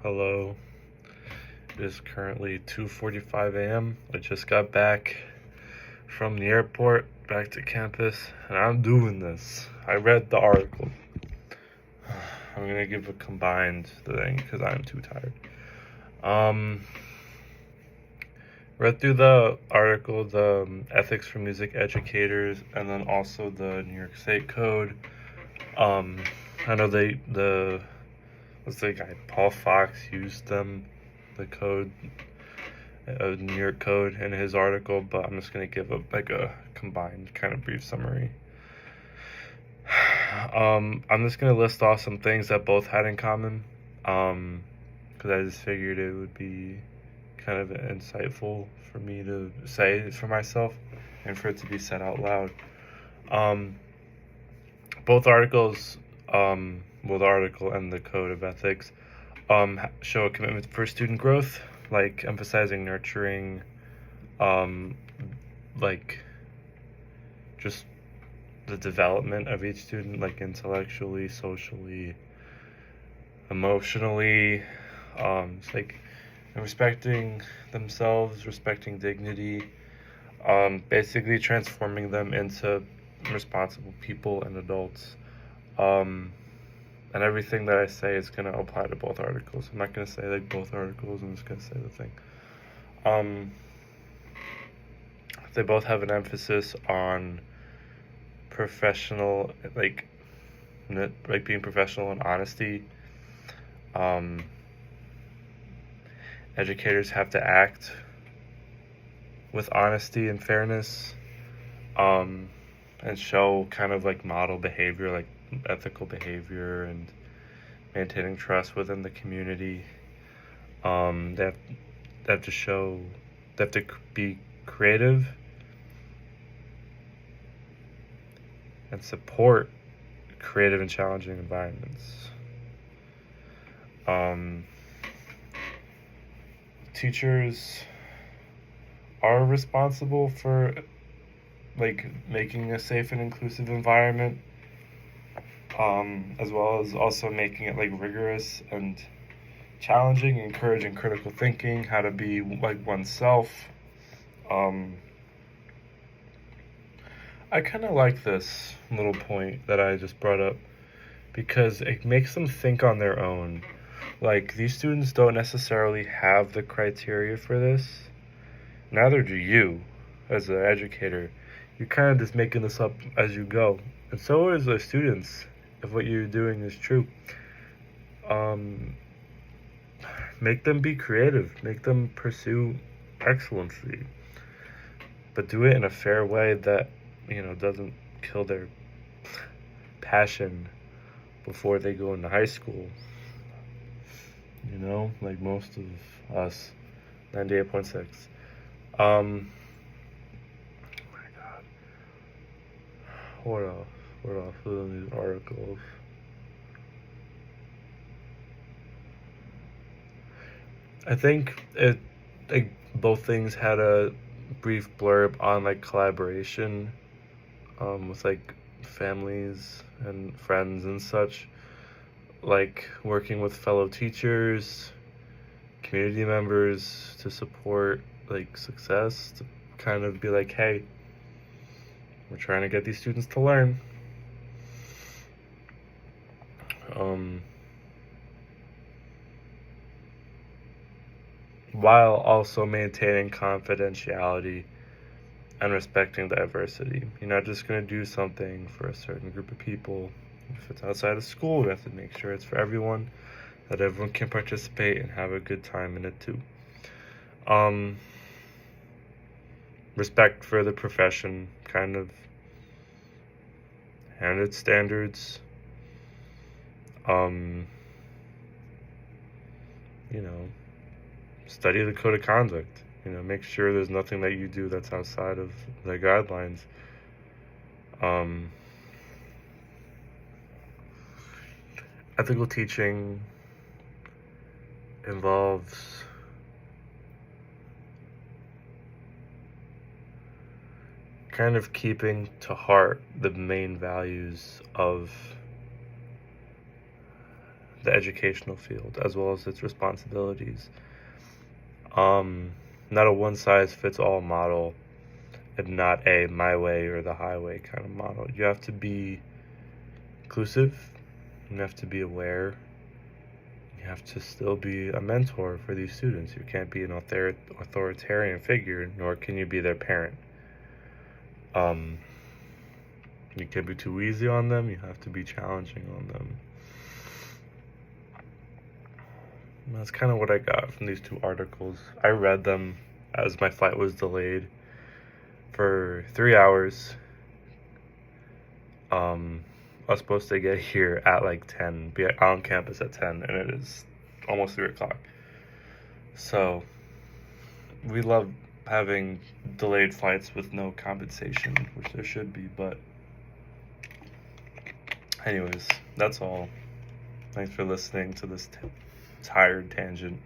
Hello. It is currently 2:45 a.m. I just got back from the airport back to campus, and I'm doing this. I read the article. I'm gonna give a combined thing because I'm too tired. Read through the article, the ethics for music educators, and then also the New York State Code. I know what's the guy, Paul Fox, used the code, New York Code in his article, but I'm just gonna give a combined kind of brief summary. I'm just gonna list off some things that both had in common, because I just figured it would be kind of insightful for me to say for myself and for it to be said out loud. Both articles, the article and the code of ethics, show a commitment for student growth, like emphasizing nurturing, like just the development of each student, like intellectually, socially, emotionally, it's like respecting themselves, respecting dignity, basically transforming them into responsible people and adults. And everything that I say is going to apply to both articles. I'm not going to say like both articles, I'm just going to say the thing. They both have an emphasis on professional, like being professional and honesty. Educators have to act with honesty and fairness, and show kind of like model behavior, like ethical behavior and maintaining trust within the community. They have to be creative and support creative and challenging environments. Teachers are responsible for like making a safe and inclusive environment, as well as also making it like rigorous and challenging, encouraging critical thinking, how to be like oneself. I kind of like this little point that I just brought up because it makes them think on their own. Like, these students don't necessarily have the criteria for this. Neither do you, as an educator. You're kind of just making this up as you go. And so is the students, if what you're doing is true. Make them be creative. Make them pursue excellency. But do it in a fair way that, doesn't kill their passion before they go into high school. Like most of us, 98.6. Oh my god. What else is in these articles? I think both things had a brief blurb on like collaboration, with like families and friends and such, like working with fellow teachers, community members to support like success, to kind of be like, hey, we're trying to get these students to learn. While also maintaining confidentiality and respecting diversity. You're not just going to do something for a certain group of people. If it's outside of school, you have to make sure it's for everyone, that everyone can participate and have a good time in it too. Respect for the profession, kind of, and its standards. Study the code of conduct. Make sure there's nothing that you do that's outside of the guidelines. Ethical teaching involves kind of keeping to heart the main values of the educational field as well as its responsibilities. Um, Not a one size fits all model, and not a my way or the highway kind of model. You have to be inclusive, you have to be aware, you have to still be a mentor for these students. You can't be an authoritarian figure, nor can you be their parent. Um, you can't be too easy on them, you have to be challenging on them. And that's kind of what I got from these two articles. I read them as my flight was delayed for 3 hours. I was supposed to get here at like 10, be on campus at 10, and it is almost 3 o'clock. So, we love having delayed flights with no compensation, which there should be, but anyways, that's all. Thanks for listening to this tired tangent.